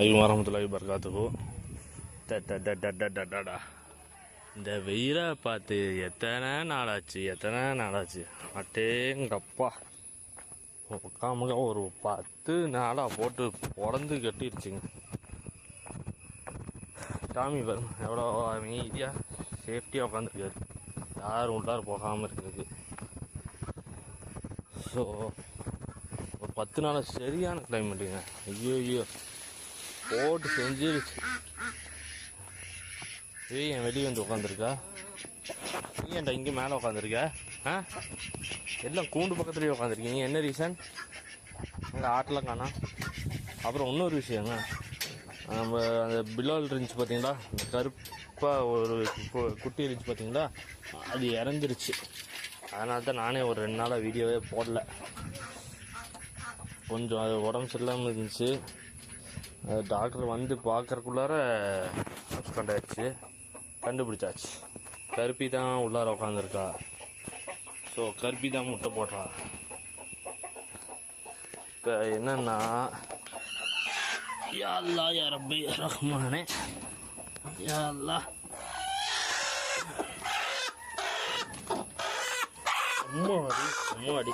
அலைக்கும் வரமத்துல்லாஹி வபரகாத்துஹு. இந்த வெயிலை பார்த்து எத்தனை நாளாச்சு அட்டேங்கப்பா. உட்காமுக ஒரு 10 நாளாக போட்டு உடந்து கட்டிடுச்சுங்க. டாமி பாருங்க எவ்வளோ அமைதியாக சேஃப்டியாக உட்காந்துருக்காரு, யாரும் உள்ளார போகாமல் இருக்கிறது. ஸோ ஒரு 10 நாளாக சரியான கிளைமேட்டுங்க. ஐயோ போட்டு செஞ்சிருச்சு. என் வெளியே வந்து உட்காந்துருக்கா, நீ ஏன்டா இங்கே மேலே உட்காந்துருக்க? எல்லாம் கூண்டு பக்கத்துலேயே உட்காந்துருக்கீங்க, என்ன ரீசன்? அங்கே ஆட்டெலாம் காணா. அப்புறம் இன்னொரு விஷயங்க, நம்ம அந்த பிலால் இருந்துச்சு பார்த்தீங்களா, இந்த கருப்பாக ஒரு குட்டி இருந்துச்சு பார்த்தீங்களா, அது இறந்துருச்சு. அதனால தான் நானே ஒரு 2 நாளாக வீடியோவே போடல. கொஞ்சம் அது உடம்பு சரியில்லாமல் இருந்துச்சு. டாக்டர் வந்து பார்க்குறக்குள்ளார அப்சண்ட் ஆயிடுச்சு, கண்டுபிடிச்சாச்சு. கருப்பி தான் உள்ளார உட்காந்துருக்கா. ஸோ கருப்பி தான் முட்டை போடுறா. இப்போ என்னன்னா, யா அல்லாஹ் யா ரப்பி யா ரஹ்மானே யா அல்லாஹ். அம்மாடி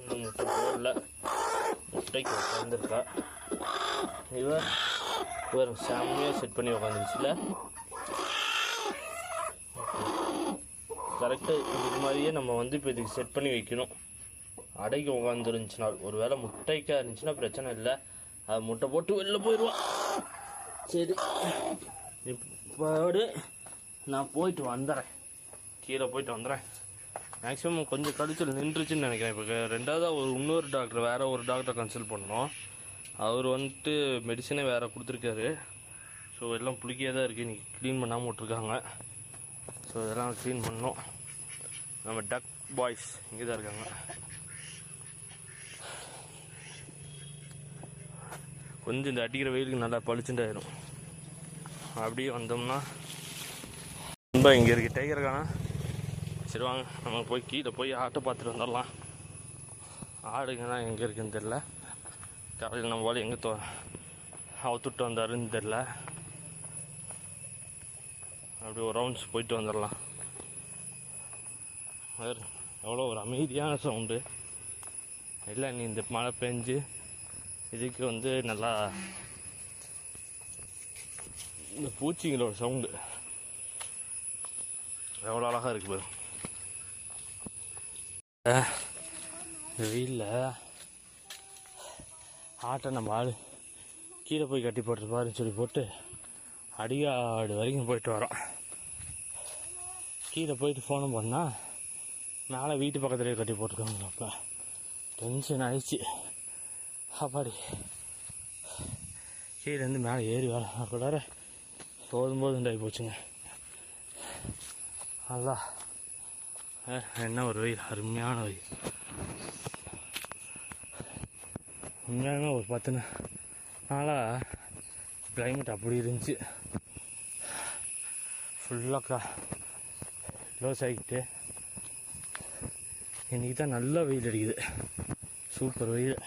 இன்னும் முட்டை போடல, முட்டைக்கு உட்காந்துருக்கா. இவர் செம்மையாக செட் பண்ணி உட்காந்துருச்சுல. கரெக்டாக இது மாதிரியே நம்ம வந்து இப்போ இதுக்கு செட் பண்ணி வைக்கணும். அடைக்கு உட்காந்துருந்துச்சுனா, ஒரு வேளை முட்டைக்காக இருந்துச்சுன்னா பிரச்சனை இல்லை, அது முட்டை போட்டு வெளில போயிடுவான். சரி, இப்போ நான் போயிட்டு வந்துடுறேன், கீழே போயிட்டு வந்துடுறேன். மேக்ஸிமம் கொஞ்சம் கடிச்சல் நின்றுச்சுன்னு நினைக்கிறேன். இப்போ ரெண்டாவது இன்னொரு டாக்டர், வேறு ஒரு டாக்டரை கன்சல்ட் பண்ணோம். அவர் வந்துட்டு மெடிசனே வேறு கொடுத்துருக்காரு. ஸோ எல்லாம் புளிக்கியாக தான் இருக்குது, இன்றைக்கி க்ளீன் பண்ணாமல் விட்ருக்காங்க. ஸோ இதெல்லாம் க்ளீன் பண்ணோம். நம்ம டக் பாய்ஸ் இங்கே தான் இருக்காங்க. கொஞ்சம் இந்த அடிக்கிற வெயிலுக்கு நல்லா பளிச்சுட்டாயிரும். அப்படியே வந்தோம்னா ரொம்ப இங்கே இருக்குது டைகர் காணா. சரி வாங்க நம்ம போய் கீழே போய் ஆட்டை பார்த்துட்டு வந்துடலாம். ஆடுங்கன்னா எங்கே இருக்குன்னு தெரில, காலையில் நம்ம போல எங்கே அவுத்துட்டு வந்தாருன்னு தெரில. அப்படி ஒரு ரவுண்ட்ஸ் போயிட்டு வந்துடலாம். வேறு எவ்வளோ ஒரு அமைதியான சவுண்டு இல்லை. நீ இந்த மழை பெஞ்சு இதுக்கு வந்து நல்லா இந்த பூச்சிங்களோட சவுண்டு எவ்வளோ அழகாக இருக்குது பாரு. வெயிலில் ஆட்டை நம்ம ஆள் கீழே போய் கட்டி போட்டுருப்பாருன்னு சொல்லி போட்டு அடியாடு வரைக்கும் போயிட்டு வரோம். கீழே போயிட்டு ஃபோனும் பண்ணால் மேலே வீட்டு பக்கத்துலேயே கட்டி போட்டுருக்காங்களாப்பா. டென்ஷன் ஆயிடுச்சு. அப்பாடி கீழேருந்து மேலே ஏறி வரக்குள்ளார போதும்போது உண்டாகி போச்சுங்க. நல்லா என்ன ஒரு வெயில், அருமையான வெயில். உண்மையாலுமே ஒரு 10 நாளாக கிளைமேட் அப்படி இருந்துச்சு. ஃபுல்லாக க்ளோஸ் ஆகிக்கிட்டு இன்றைக்கி தான் நல்லா வெயில் அடிக்குது, சூப்பர் வெயில்.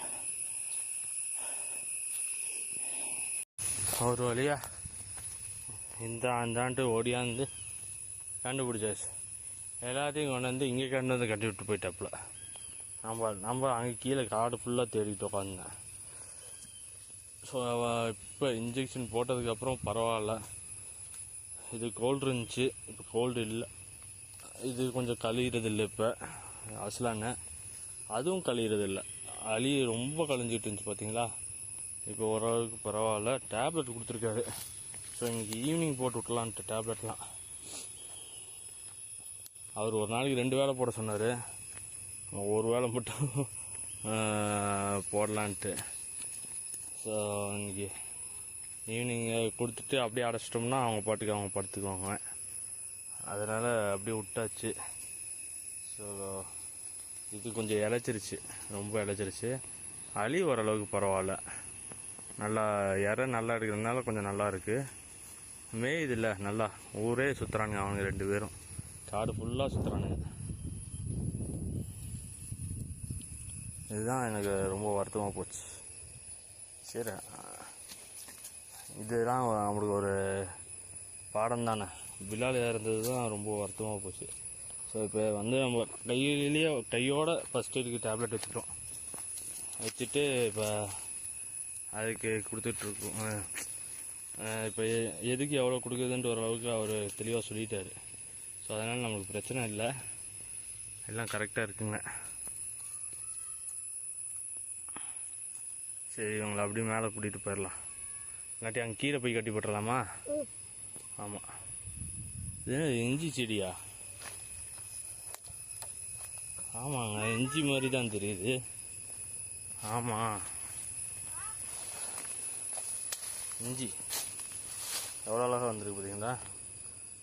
ஒரு வழியாக அந்தாண்டு ஓடியாந்து கண்டுபிடிச்சாச்சு. எல்லாத்தையும் கொண்டு வந்து இங்கே கொண்டு வந்து கட்டி விட்டு போயிட்டாப்புல. நம்ம அங்கே கீழே காடு ஃபுல்லாக தேடிட்டு உட்காந்தேன். ஸோ இப்போ இன்ஜெக்ஷன் போட்டதுக்கப்புறம் பரவாயில்ல. இது கோல்டு இருந்துச்சு, இப்போ கோல்டு இல்லை. இது கொஞ்சம் கழிகிறது இல்லை. இப்போ அசலான அதுவும் கழிகிறது இல்லை, ரொம்ப கழிஞ்சிட்டு இருந்துச்சு பார்த்தீங்களா. இப்போ ஓரளவுக்கு பரவாயில்ல. டேப்லெட் கொடுத்துருக்காரு. ஸோ இன்றைக்கி ஈவினிங் போட்டு விட்டலான்ட்டு டேப்லெட்லாம். அவர் ஒரு நாளைக்கு 2 வேளை போட சொன்னார், ஒரு வேளை மட்டும் போடலான்ட்டு. ஸோ இன்றைக்கி ஈவினிங் கொடுத்துட்டு அப்படியே அடைச்சிட்டோம்னா அவங்க பாட்டுக்கு அவங்க படுத்துக்குவாங்க. அதனால் அப்படியே விட்டாச்சு. ஸோ இது கொஞ்சம் இழைச்சிருச்சு, ரொம்ப இழைச்சிருச்சு. ஓரளவுக்கு பரவாயில்ல, நல்லா நல்லா இருக்கிறதுனால கொஞ்சம் நல்லா இருக்குது. மேயுதில்ல நல்லா, ஊரே சுற்றுறானுங்க அவங்க 2 பேரும், காடு ஃபுல்லாக சுற்றுறானுங்க. இதுதான் எனக்கு ரொம்ப வருத்தமாக போச்சு. சரி இதெல்லாம் நம்மளுக்கு ஒரு பாடம் தானே. பிலால் இறந்தது தான் ரொம்ப வருத்தமாக போச்சு. ஸோ இப்போ வந்து நம்ம கையோட ஃபஸ்ட் எய்டுக்கு டேப்லெட் வச்சுட்டு இப்போ அதுக்கு கொடுத்துட்ருக்கோம். இப்போ எதுக்கு எவ்வளோ கொடுக்குதுன்ட்டு ஓரளவுக்கு அவர் தெளிவாக சொல்லிட்டார். ஸோ அதனால் நம்மளுக்கு பிரச்சனை இல்லை, எல்லாம் கரெக்டாக இருக்குங்க. சரி, இவங்களை அப்படியே மேலே கூட்டிகிட்டு போயிடலாம். இல்லாட்டி அங்கே கீழே போய் கட்டி போட்டுடலாமா? ஆமாம். இது இஞ்சி செடியா? ஆமாங்க, இஞ்சி மாதிரி தான் தெரியுது. ஆமாம், இஞ்சி எவ்வளோ அழகாக வந்துருக்கு பார்த்தீங்களா?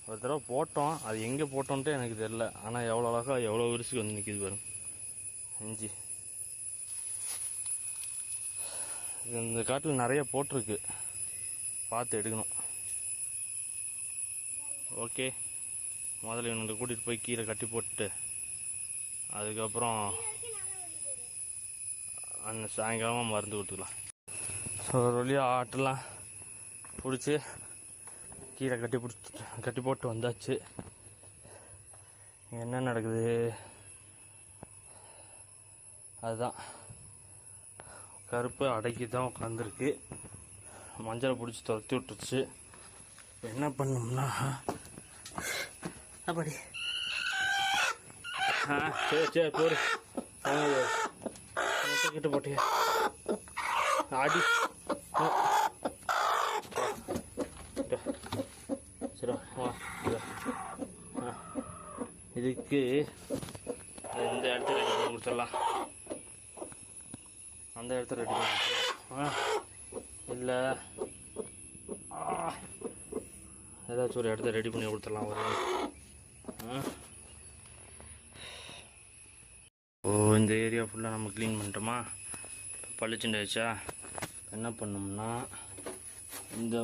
ஒரு தடவை போட்டோம், அது எங்கே போட்டோன்ட்டு எனக்கு தெரில. ஆனால் எவ்வளோ அழகாக எவ்வளோ விரிசுக்கு வந்து நிற்கிது பாருங்க இஞ்சி. இந்த காட்டில் நிறைய போட்டிருக்கு, பார்த்து எடுக்கணும். ஓகே, முதல்ல இவங்களை கூட்டிகிட்டு போய் கீழே கட்டி போட்டு அதுக்கப்புறம் அந்த சாயங்காலமாக மருந்து கொடுத்துக்கலாம். ஸோ ஒரு வழியாக ஆட்டெல்லாம் பிடிச்சி கீழே கட்டி போட்டு வந்தாச்சு. என்ன நடக்குது அதுதான், கருப்பு அடக்கி தான் உட்காந்துருக்கு. மஞ்சளை பிடிச்சி துரத்தி விட்டுருச்சு. என்ன பண்ணோம்னா அப்படி சரி போரு கிட்ட போட்டிய ஆடி சரி வா. இதுக்கு இந்த இடத்துல ரெடி பண்ணி கொடுத்துடலாம். அந்த இடத்துல ரெடி பண்ணி கொடுத்துடலாம். இல்லை ஏதாச்சும் ஒரு இடத்த ரெடி பண்ணி கொடுத்துடலாம். ஒரு இந்த ஏரியா ஃபுல்லாக நம்ம க்ளீன் பண்ணிட்டோமா? பளிச்சுண்டாச்சா? என்ன பண்ணோம்னா இந்த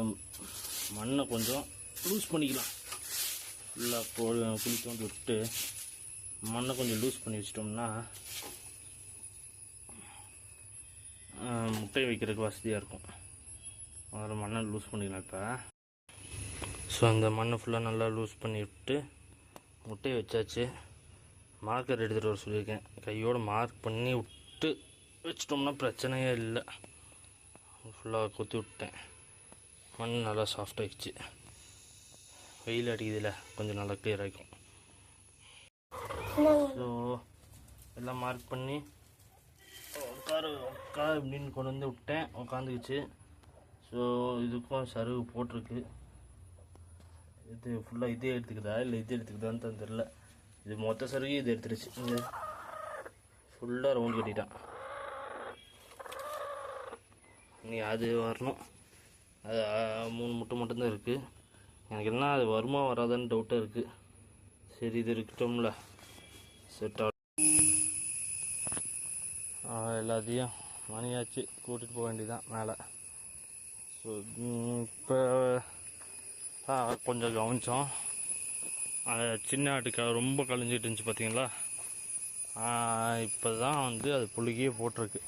மண்ணை கொஞ்சம் லூஸ் பண்ணிக்கலாம். ஃபுல்லாக குழி தோண்டி விட்டு மண்ணை கொஞ்சம் லூஸ் பண்ணி வச்சிட்டோம்னா முட்டை வைக்கிறதுக்கு வசதியாக இருக்கும். அதில் மண்ணை லூஸ் பண்ணிக்கலாம். இப்போ ஸோ அந்த மண்ணை ஃபுல்லாக நல்லா லூஸ் பண்ணி விட்டு முட்டையை வச்சாச்சு. மார்க்கர் எடுத்துகிட்டு வர சொல்லியிருக்கேன். கையோடு மார்க் பண்ணி விட்டு வச்சிட்டோம்னா பிரச்சனையே இல்லை. ஃபுல்லாக கொத்தி விட்டேன். மண் நல்லா சாஃப்டாகிடுச்சு. வெயில் அடிக்குதில்ல, கொஞ்சம் நல்லா கிளியர் ஆகிக்கும். ஸோ எல்லாம் மார்க் பண்ணி உட்காரு அப்படின்னு கொண்டு வந்து விட்டேன். உட்காந்துக்குச்சு. ஸோ இதுக்கும் சருகு போட்டிருக்கு. இது ஃபுல்லாக இதே எடுத்துக்குதா இல்லை இது எடுத்துக்குதான்னு தான் தெரில. இது மொத்த சருகு இது எடுத்துருச்சு. இங்கே ஃபுல்லாக ரவுண்ட் கட்டிட்டான். நீ அது வரணும். அது 3 முட்டை மட்டும்தான் இருக்குது. எனக்கு என்ன அது வருமா வராதான்னு டவுட்டாக இருக்குது. சரி, இது இருக்கட்டும்ல, செட் ஆகும். எல்லாத்தையும் மணியாச்சு, கூட்டிகிட்டு போக வேண்டியதான் மேலே. ஸோ இப்போ கொஞ்சம் கவனித்தோம். சின்ன ஆட்டுக்காக ரொம்ப கழிஞ்சிட்டு இருந்துச்சு பார்த்தீங்களா? இப்போ தான் வந்து அது புழுகியே போட்டிருக்கு.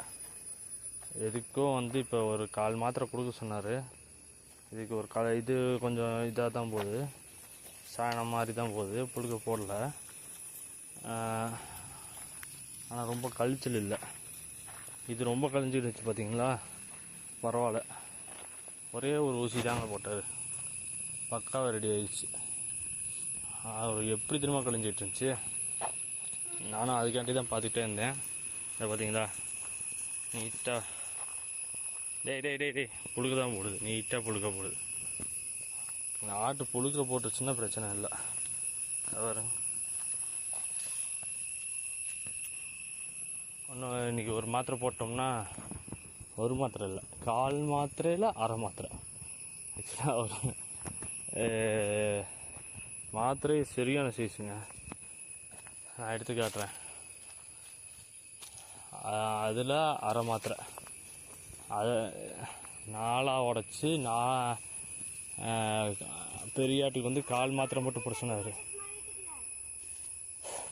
எதுக்கும் வந்து இப்போ ஒரு 1/4 மாத்திரை கொடுக்க சொன்னார். இதுக்கு ஒரு இது கொஞ்சம் இதாக தான் போகுது, சாணம் மாதிரி தான் போகுது, புழுக்க போடல. ஆனால் ரொம்ப கழிச்சல் இல்லை. இது ரொம்ப கழிஞ்சிட்டு இருந்துச்சு பார்த்தீங்களா? பரவாயில்ல, ஒரே ஒரு ஊசி தாங்க போட்டார், பக்காவாக ரெடி ஆகிடுச்சு. அவர் எப்படி திரும்ப கழிஞ்சிட்டு இருந்துச்சு. நானும் அதுக்காண்டி தான் பார்த்துக்கிட்டே இருந்தேன். அதை பார்த்தீங்களா, நீட்டாக டேய் புழுக்க தான் போடுது, நீட்டாக புழுக்க போடுது. இந்த ஆட்டு புழுக்க போட்டுச்சுன்னா பிரச்சனை இல்லை. அவர் ஒன்றும் இன்றைக்கி ஒரு மாத்திரை போட்டோம்னா, ஒரு மாத்திரை இல்லை, 1/4 மாத்திரையில் 1/2 மாத்திரை. ஆக்சுவலாக ஒரு மாத்திரை சரியான சைஸுங்க. நான் எடுத்து காட்டுறேன். அதில் 1/2 மாத்திரை, அதை 4ஆக உடச்சி பெரியாட்டுக்கு வந்து 1/4 மாத்திரை மட்டும் போட சொன்னார்.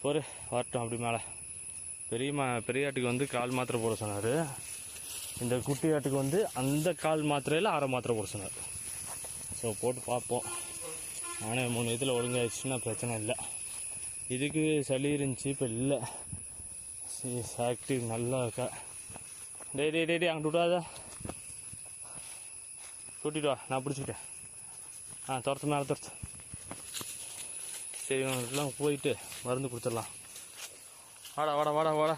ஒரு வரட்டும் அப்படி மேலே. பெரியாட்டுக்கு வந்து 1/4 மாத்திரை போட சொன்னார். இந்த குட்டி ஆட்டுக்கு வந்து அந்த 1/4 மாத்திரையில் 1/2 மாத்திரை போட சொன்னார். ஸோ போட்டு பார்ப்போம். ஆனால் 3 இதில் ஒழுங்காயிடுச்சுன்னா பிரச்சனை இல்லை. இதுக்கு சளி இருந்துச்சு, இப்போ இல்லை. ஆக்டிவ் நல்லா இருக்கா. டே அங்கிட்டு விடாத, கூட்டிட்டு வா, நான் பிடிச்சிக்கிட்டேன். துரத்து மேலே துரத்து. சரி, அவங்களுக்குலாம் போயிட்டு மருந்து கொடுத்துடலாம். வாடா.